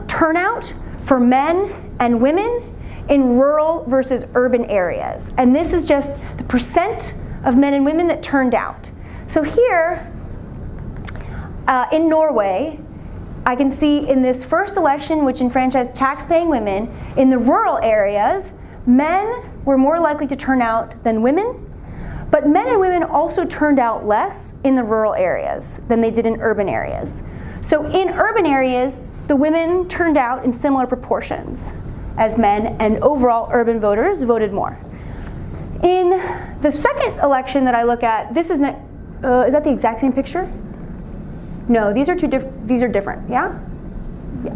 turnout for men and women in rural versus urban areas. And this is just the percent of men and women that turned out. So here in Norway, I can see in this first election, which enfranchised tax-paying women, in the rural areas, men were more likely to turn out than women, but men and women also turned out less in the rural areas than they did in urban areas. So in urban areas, the women turned out in similar proportions as men, and overall urban voters voted more. In the second election that I look at, this is that the exact same picture? No, these are different, yeah?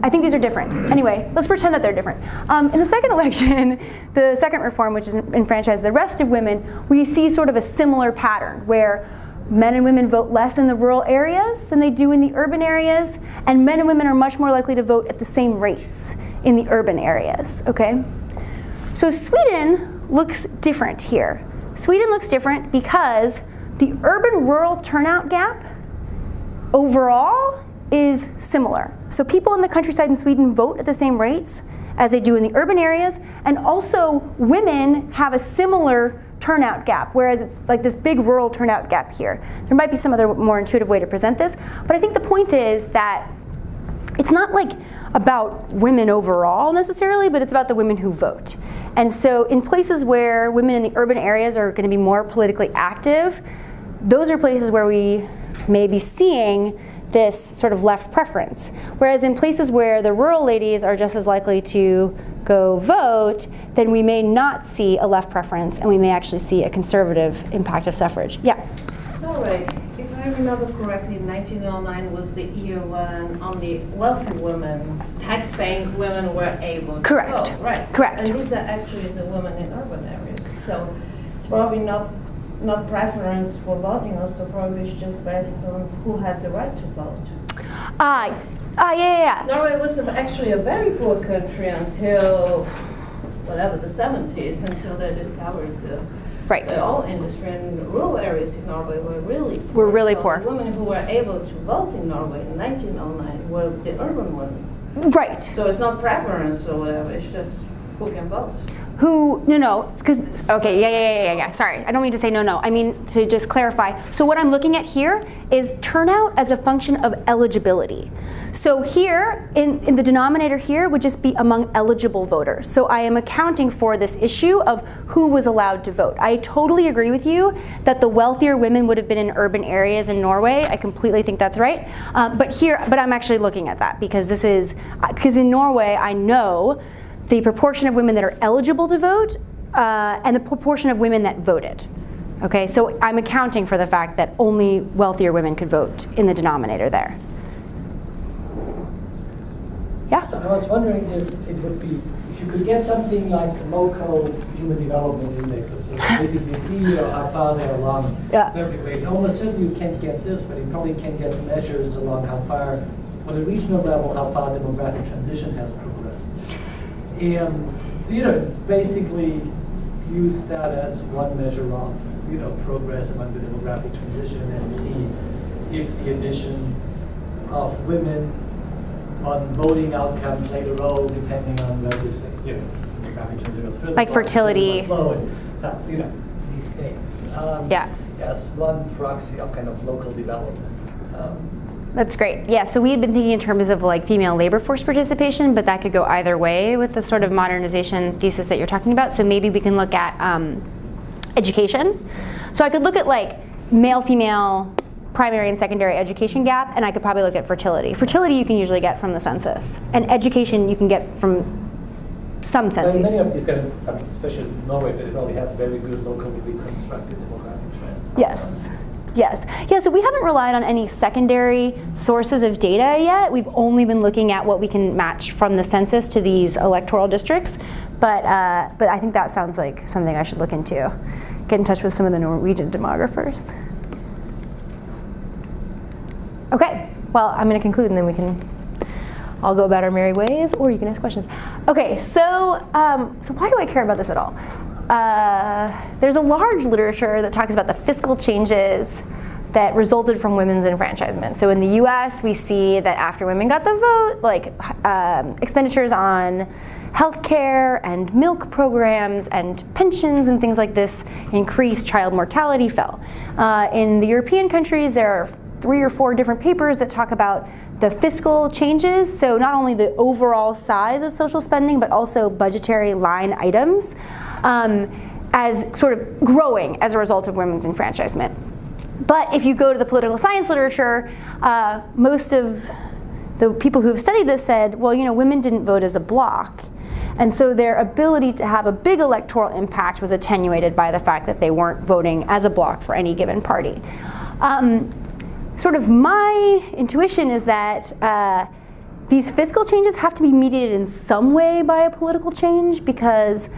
I think these are different. Anyway, let's pretend that they're different. In the second election, the second reform, which is enfranchise the rest of women, we see sort of a similar pattern where men and women vote less in the rural areas than they do in the urban areas, and men and women are much more likely to vote at the same rates in the urban areas, okay? So Sweden looks different here. Sweden looks different because the urban-rural turnout gap overall is similar. So people in the countryside in Sweden vote at the same rates as they do in the urban areas, and also women have a similar turnout gap, whereas it's like this big rural turnout gap here. There might be some other more intuitive way to present this, but I think the point is that it's not about women overall necessarily, but it's about the women who vote. And so in places where women in the urban areas are going to be more politically active, those are places where we may be seeing this sort of left preference. Whereas in places where the rural ladies are just as likely to go vote, then we may not see a left preference, and we may actually see a conservative impact of suffrage. Yeah? Sorry, if I remember correctly, 1909 was the year when only wealthy women, tax-paying women, were able to Correct. vote. Right. Correct. And these are actually the women in urban areas. So it's probably not preference for voting, also probably it's just based on who had the right to vote. Yeah. Norway was actually a very poor country until, the 70s, until they discovered the oil industry, and the rural areas in Norway were really poor. Were really so poor. The women who were able to vote in Norway in 1909 were the urban women. Right. So it's not preference or whatever, it's just who can vote. Yeah. Sorry, I don't mean to say no. I mean to just clarify. So what I'm looking at here is turnout as a function of eligibility. So here, in the denominator here, would just be among eligible voters. So I am accounting for this issue of who was allowed to vote. I totally agree with you that the wealthier women would have been in urban areas in Norway. I completely think that's right. But I'm actually looking at that because in Norway, I know the proportion of women that are eligible to vote and the proportion of women that voted. Okay, so I'm accounting for the fact that only wealthier women could vote in the denominator there. Yeah? So I was wondering if it would be, if you could get something like a local human development index, so basically see how far they're along. Yeah. Almost certainly you can't get this, but you probably can get measures along how far, on a regional level, how far demographic transition has progressed. And basically use that as one measure of progress among the demographic transition, and see if the addition of women on voting outcome played a role depending on whether demographic transition was Like fertility. slow, and these things. Yeah. As one proxy of kind of local development. That's great. Yeah, so we had been thinking in terms of like female labor force participation, but that could go either way with the sort of modernization thesis that you're talking about. So maybe we can look at education. So I could look at like male-female primary and secondary education gap, and I could probably look at fertility. Fertility you can usually get from the census, and education you can get from some census. Many of these kind of, especially Norway, they probably have very good locally reconstructed demographic trends. Yes. Yes. Yeah, so we haven't relied on any secondary sources of data yet. We've only been looking at what we can match from the census to these electoral districts. But I think that sounds like something I should look into. Get in touch with some of the Norwegian demographers. Okay, well, I'm going to conclude and then we can all go about our merry ways, or you can ask questions. Okay, so why do I care about this at all? There's a large literature that talks about the fiscal changes that resulted from women's enfranchisement. So in the US, we see that after women got the vote, like expenditures on healthcare and milk programs and pensions and things like this increased, child mortality fell. In the European countries, there are 3 or 4 different papers that talk about the fiscal changes, so not only the overall size of social spending, but also budgetary line items as sort of growing as a result of women's enfranchisement. But if you go to the political science literature, most of the people who have studied this said, well, you know, women didn't vote as a bloc. And so their ability to have a big electoral impact was attenuated by the fact that they weren't voting as a bloc for any given party. Sort of my intuition is that these fiscal changes have to be mediated in some way by a political change, because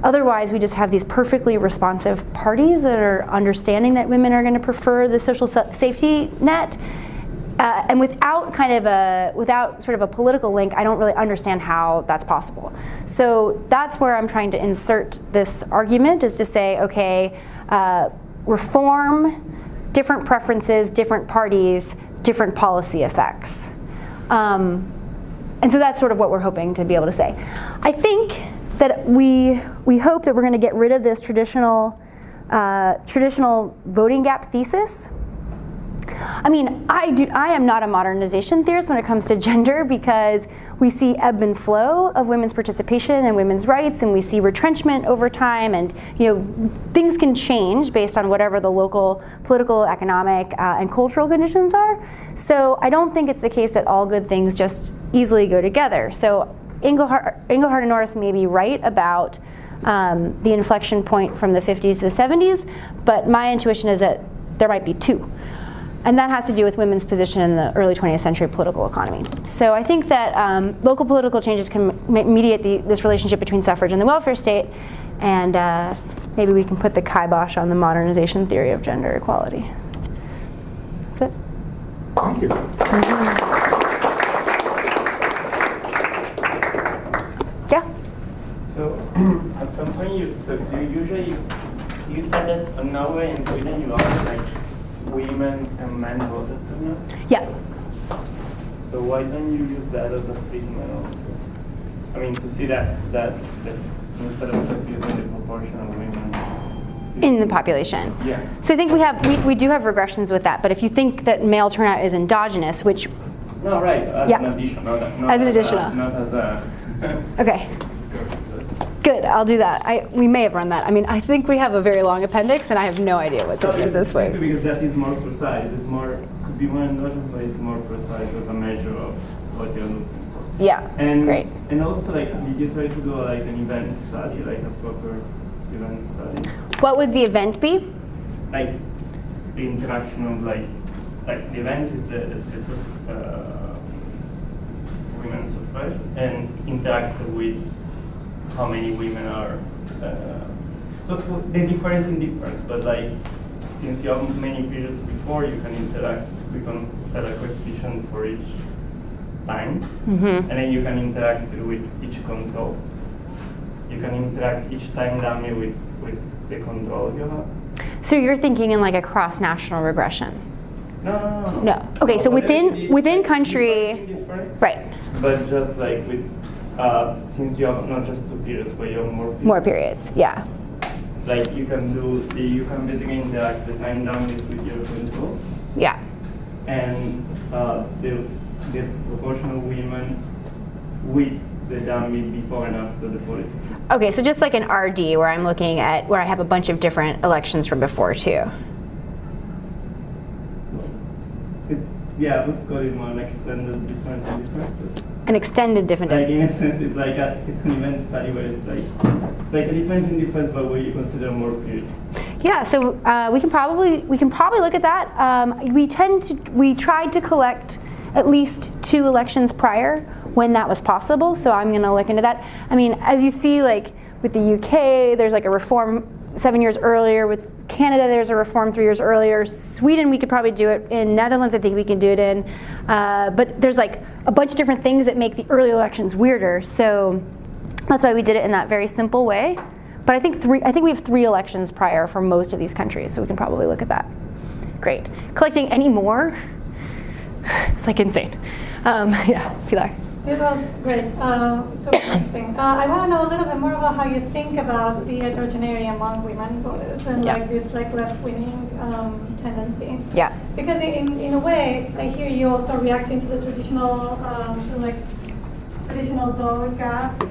otherwise we just have these perfectly responsive parties that are understanding that women are going to prefer the social safety net. And without sort of a political link, I don't really understand how that's possible. So that's where I'm trying to insert this argument, is to say, okay, reform, different preferences, different parties, different policy effects. And so that's sort of what we're hoping to be able to say. I think that we hope that we're going to get rid of this traditional voting gap thesis. I mean, I am not a modernization theorist when it comes to gender, because we see ebb and flow of women's participation and women's rights, and we see retrenchment over time, and things can change based on whatever the local political, economic, and cultural conditions are. So I don't think it's the case that all good things just easily go together. So Engelhardt and Norris may be right about the inflection point from the 50s to the 70s, but my intuition is that there might be 2. And that has to do with women's position in the early 20th century political economy. So I think that local political changes can mediate this relationship between suffrage and the welfare state, and maybe we can put the kibosh on the modernization theory of gender equality. That's it. Thank you. Yeah? So at some point, you said that in Norway and Sweden you are like women and men voted turnout? Yeah. So why don't you use that as a treatment also? I mean, to see that instead of just using the proportion of women In the population. Yeah. So I think we do have regressions with that, but if you think that male turnout is endogenous, which No, right, as Yeah. an addition, not As an additional. not as a okay. Good, I'll do that. We may have run that. I mean, I think we have a very long appendix, and I have no idea what's in it this way. Because that is more precise. It's more, could be more endogenous, but it's more precise as a measure of what you're looking for. Yeah, And great. And also, like, did you try to do like an event study, like a proper event study? What would the event be? Like the interaction of like the event is the women's suffrage, and interact with how many women are. So the difference in difference, but like since you have many periods before, you can interact. We can set a coefficient for each time, and then you can interact with each control. You can interact each time dummy with the control you have. So you're thinking in like a cross-national regression? No. No. Okay, so But within country, difference, right? But just like with, since you have not just 2 periods, but you have more periods. More periods, yeah. Like you can basically interact the time dummies with your control. Yeah. and the proportion of women with the dummy before and after the policy. Okay, so just like an RD where I'm looking at where I have a bunch of different elections from before too. Yeah, I would call it more an extended difference in difference. An extended different. Like in a sense, it's like it's an event study where it's like a difference in difference, but where you consider more period. Yeah, so we can probably look at that. We tried to collect at least 2 elections prior when that was possible. So I'm going to look into that. I mean, as you see, like with the UK, there's like a reform 7 years earlier. With Canada, there's a reform 3 years earlier. Sweden, we could probably do it. In Netherlands, I think we can do it in. But there's like a bunch of different things that make the early elections weirder. So that's why we did it in that very simple way. But I think we have 3 elections prior for most of these countries, so we can probably look at that. Great. Collecting any more? It's like insane. Yeah, Pilar. It was great, super interesting. I want to know a little bit more about how you think about the heterogeneity among women voters and like this like left-wing tendency. Yeah. Because in a way, I hear you also reacting to the traditional traditional vote gap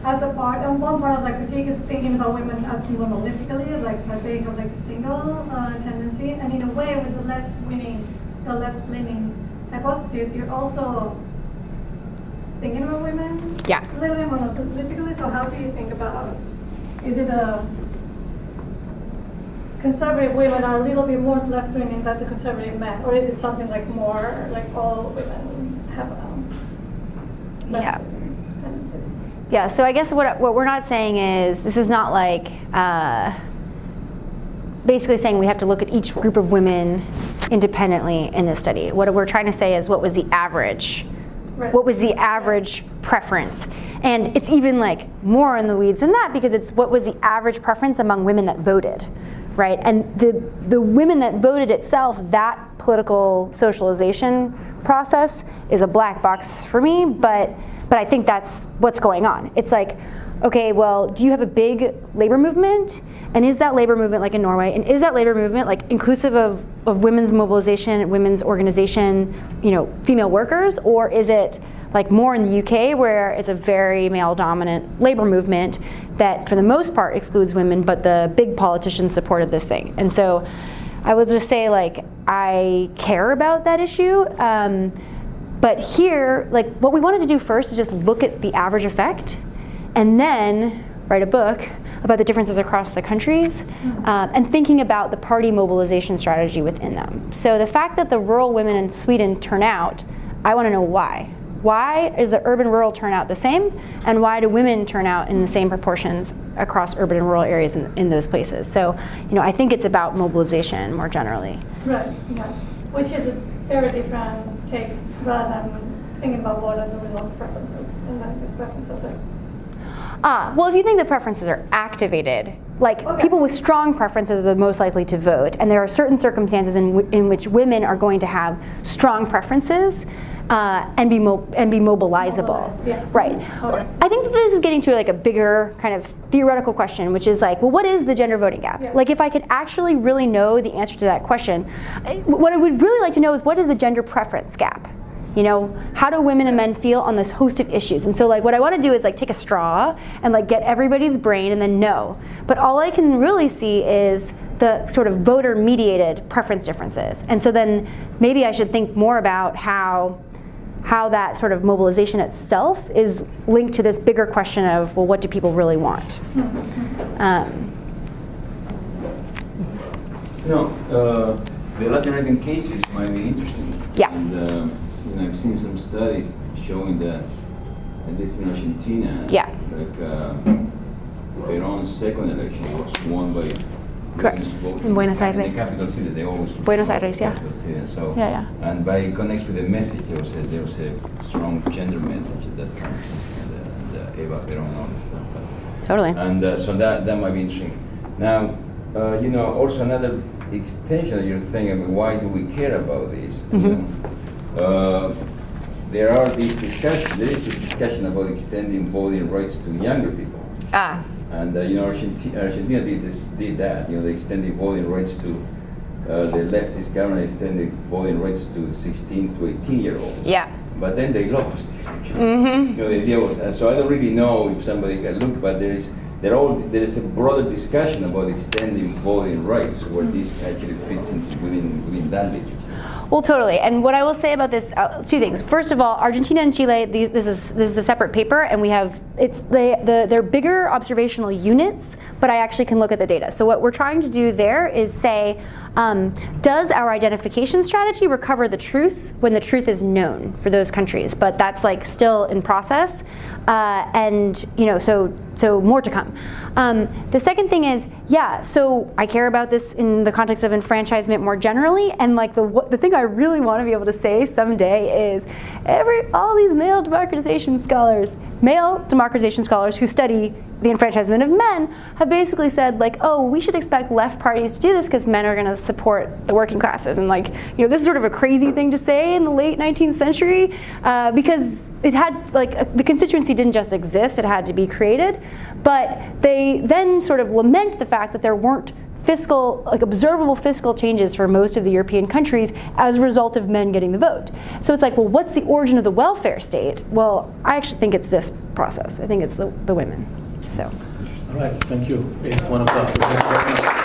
as a part. And one part of like critique is thinking about women as monolithically, like that they have like a single tendency. And in a way, with the left-leaning hypothesis, you're also thinking about women a little bit monolithically. So how do you think about, is it a conservative women are a little bit more left-leaning than the conservative men, or is it something like more like all women have left-leaning tendencies? Yeah, so I guess what we're not saying is, this is not like basically saying we have to look at each group of women independently in this study. What we're trying to say is what was the average? Right. What was the average preference? And it's even like more in the weeds than that, because it's what was the average preference among women that voted, right? And the women that voted itself, that political socialization process is a black box for me, but I think that's what's going on. It's like, okay, well, do you have a big labor movement? And is that labor movement like in Norway? And is that labor movement like inclusive of women's mobilization, women's organization, female workers? Or is it like more in the UK where it's a very male-dominant labor movement that for the most part excludes women, but the big politicians supported this thing? And so I would just say, like, I care about that issue. But here, like, what we wanted to do first is just look at the average effect and then write a book about the differences across the countries, and thinking about the party mobilization strategy within them. So the fact that the rural women in Sweden turn out, I want to know why. Why is the urban-rural turnout the same, and why do women turn out in the same proportions across urban and rural areas in those places? So, I think it's about mobilization more generally. Right, yeah. Which is a very different take, rather than thinking about vote as a result of preferences, and then this preference of it. Well, if you think the preferences are activated, like people with strong preferences are the most likely to vote, and there are certain circumstances in which women are going to have strong preferences and be mobilizable. Yeah. Right. Okay. I think that this is getting to like a bigger kind of theoretical question, which is like, well, what is the gender voting gap? Yeah. Like, if I could actually really know the answer to that question, what I would really like to know is, what is the gender preference gap? How do women and men feel on this host of issues? And so like what I want to do is like take a straw and like get everybody's brain and then know. But all I can really see is the sort of voter mediated preference differences. And so then maybe I should think more about how that sort of mobilization itself is linked to this bigger question of, well, what do people really want? The Latin American cases might be interesting. Yeah. And, I've seen some studies showing that, at least in Argentina, like Perón's second election was won by correct. In Buenos Aires. In the capital city, they always Buenos Aires, yeah. City, so, yeah. And by connects with the message, there was a strong gender message at that time, the Eva Perón and all this stuff. Totally. And so that might be interesting. Now, also another extension of your thing. I mean, why do we care about this? There is this discussion about extending voting rights to younger people. And Argentina did that. They extended voting rights to the leftist government extended voting rights to 16 to 18-year-olds. Yeah. But then they lost. Mm-hmm. The idea was, so I don't really know if somebody can look, but there is a broader discussion about extending voting rights, where this actually fits within that literature. Well, totally. And what I will say about this, two things. First of all, Argentina and Chile, this is a separate paper, and we have they're bigger observational units, but I actually can look at the data. So what we're trying to do there is say, does our identification strategy recover the truth when the truth is known for those countries? But that's like still in process, and so more to come. The second thing is, so I care about this in the context of enfranchisement more generally, and like the thing I really want to be able to say someday is all these male democratization scholars who study the enfranchisement of men have basically said like, oh, we should expect left parties to do this because men are going to support the working classes, and like, this is sort of a crazy thing to say in the late 19th century because it had the constituency didn't just exist, it had to be created. But they then sort of lament the fact that there weren't observable fiscal changes for most of the European countries as a result of men getting the vote. So it's like, well, what's the origin of the welfare state? Well, I actually think it's this process. I think it's the women. So. All right, thank you. It's 1 o'clock. So thank you very much.